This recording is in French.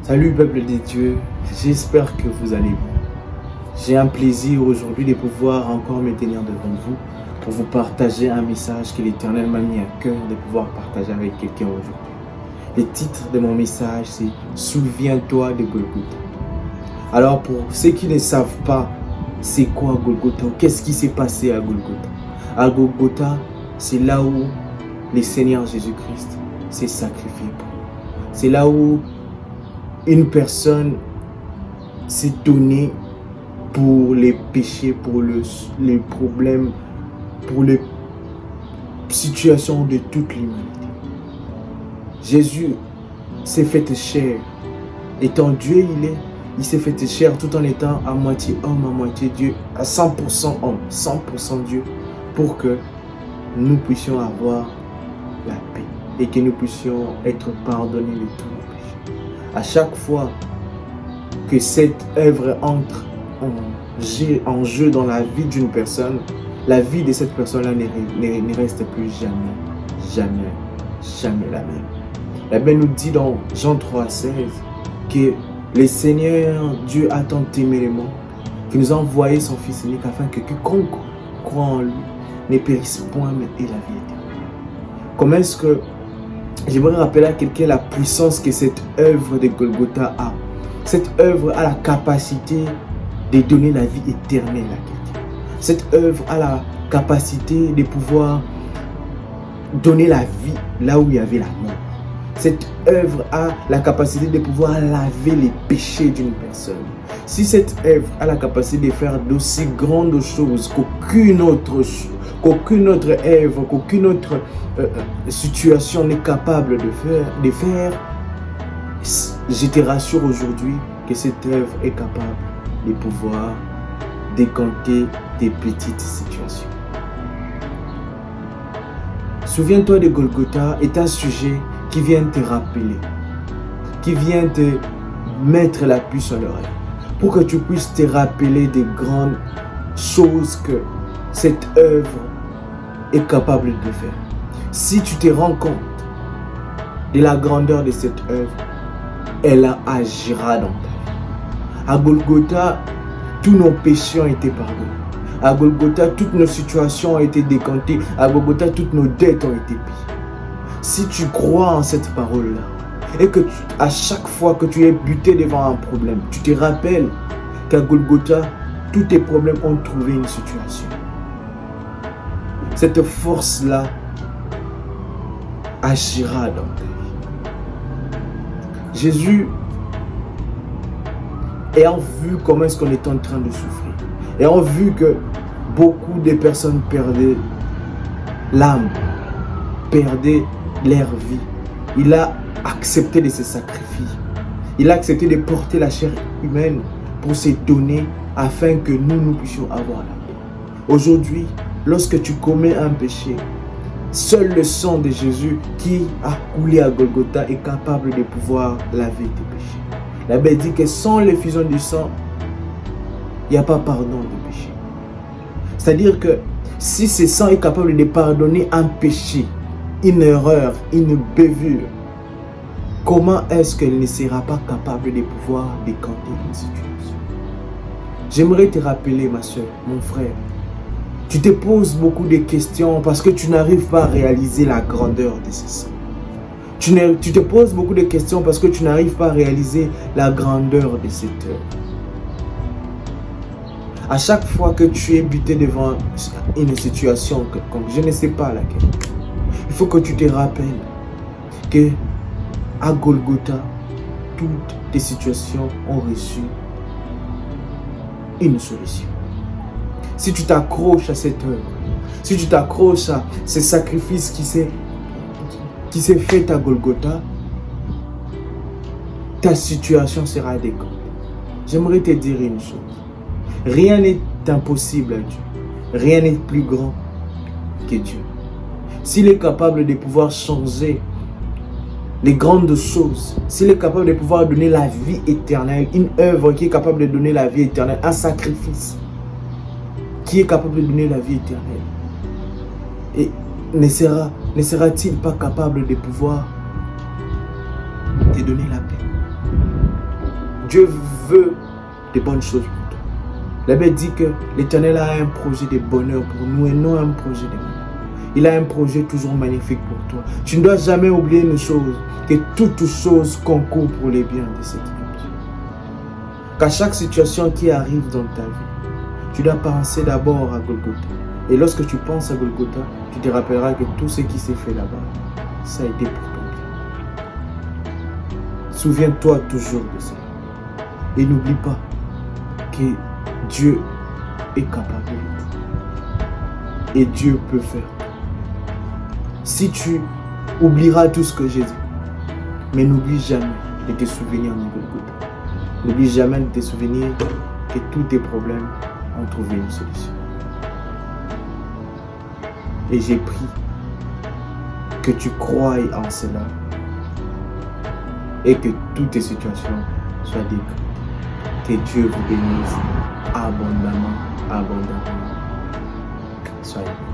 Salut peuple de Dieu, j'espère que vous allez bien. J'ai un plaisir aujourd'hui de pouvoir encore me tenir devant vous pour vous partager un message que l'Éternel m'a mis à cœur de pouvoir partager avec quelqu'un aujourd'hui. Le titre de mon message c'est « Souviens-toi de Golgotha ». Alors pour ceux qui ne savent pas c'est quoi Golgotha ou qu'est-ce qui s'est passé à Golgotha. À Golgotha, c'est là où le Seigneur Jésus-Christ s'est sacrifié pour nous. C'est là où une personne s'est donnée pour les péchés, pour les problèmes, pour les situations de toute l'humanité. Jésus s'est fait chair. Étant Dieu, il s'est fait chair tout en étant à moitié homme, à moitié Dieu, à 100% homme, 100% Dieu, pour que nous puissions avoir la paix et que nous puissions être pardonnés de tous nos péchés. À chaque fois que cette œuvre entre en jeu dans la vie d'une personne, la vie de cette personne-là ne reste plus jamais la même. La Bible nous dit dans Jean 3,16 que le Seigneur Dieu a tant aimé le monde qu'il nous a envoyé son Fils unique afin que quiconque croit en lui ne périsse point mais ait la vie éternelle. Comment est-ce que j'aimerais rappeler à quelqu'un la puissance que cette œuvre de Golgotha a. Cette œuvre a la capacité de donner la vie éternelle à quelqu'un. Cette œuvre a la capacité de pouvoir donner la vie là où il y avait la mort. Cette œuvre a la capacité de pouvoir laver les péchés d'une personne. Si cette œuvre a la capacité de faire d'aussi grandes choses qu'aucune autre œuvre, qu'aucune autre situation n'est capable de faire, je te rassure aujourd'hui que cette œuvre est capable de pouvoir décanter des petites situations. Souviens-toi de Golgotha est un sujet qui vient te rappeler, qui vient te mettre la puce à l'oreille, pour que tu puisses te rappeler des grandes choses que cette œuvre est capable de faire. Si tu te rends compte de la grandeur de cette œuvre, elle agira dans ta vie. À Golgotha, tous nos péchés ont été pardonnés. À Golgotha, toutes nos situations ont été décantées. À Golgotha, toutes nos dettes ont été payées. Si tu crois en cette parole-là, et que à chaque fois que tu es buté devant un problème, tu te rappelles qu'à Golgotha, tous tes problèmes ont trouvé une situation. Cette force-là agira dans ta vie. Jésus, ayant vu comment est-ce qu'on est en train de souffrir, ayant vu que beaucoup de personnes perdaient l'âme, perdaient leur vie, il a accepté de se sacrifier. Il a accepté de porter la chair humaine pour se donner afin que nous puissions avoir la paix. Aujourd'hui, lorsque tu commets un péché, seul le sang de Jésus qui a coulé à Golgotha est capable de pouvoir laver tes péchés. La Bible dit que sans l'effusion du sang, il n'y a pas pardon de péché. C'est-à-dire que si ce sang est capable de pardonner un péché, une erreur, une bévure, comment est-ce qu'elle ne sera pas capable de pouvoir décanter une situation? J'aimerais te rappeler, ma soeur, mon frère, tu te poses beaucoup de questions parce que tu n'arrives pas à réaliser la grandeur de ce sang. Tu te poses beaucoup de questions parce que tu n'arrives pas à réaliser la grandeur de cette œuvre. À chaque fois que tu es buté devant une situation quelconque, je ne sais pas laquelle, il faut que tu te rappelles que à Golgotha, toutes tes situations ont reçu une solution. Si tu t'accroches à cette œuvre, si tu t'accroches à ce sacrifice qui s'est fait à Golgotha, ta situation sera décantée. J'aimerais te dire une chose. Rien n'est impossible à Dieu. Rien n'est plus grand que Dieu. S'il est capable de pouvoir changer les grandes choses, s'il est capable de pouvoir donner la vie éternelle, une œuvre qui est capable de donner la vie éternelle, un sacrifice qui est capable de donner la vie éternelle, et ne sera-t-il pas capable de pouvoir te donner la paix? Dieu veut de bonnes choses pour toi. La Bible dit que l'Éternel a un projet de bonheur pour nous et non un projet de malheur. Il a un projet toujours magnifique pour toi. Tu ne dois jamais oublier une chose, que toutes choses concourent pour les biens de ceux qui aiment Dieu. Qu'à chaque situation qui arrive dans ta vie, tu dois penser d'abord à Golgotha. Et lorsque tu penses à Golgotha, tu te rappelleras que tout ce qui s'est fait là-bas, ça a été pour ton bien. Souviens-toi toujours de ça. Et n'oublie pas que Dieu est capable de tout. Et Dieu peut faire tout. Si tu oublieras tout ce que j'ai dit, mais n'oublie jamais de te souvenir de Golgotha. N'oublie jamais de te souvenir que tous tes problèmes ont trouvé une solution. Et j'ai prié que tu croies en cela et que toutes tes situations soient décrites. Que Dieu vous bénisse abondamment, abondamment. Soyez bénis.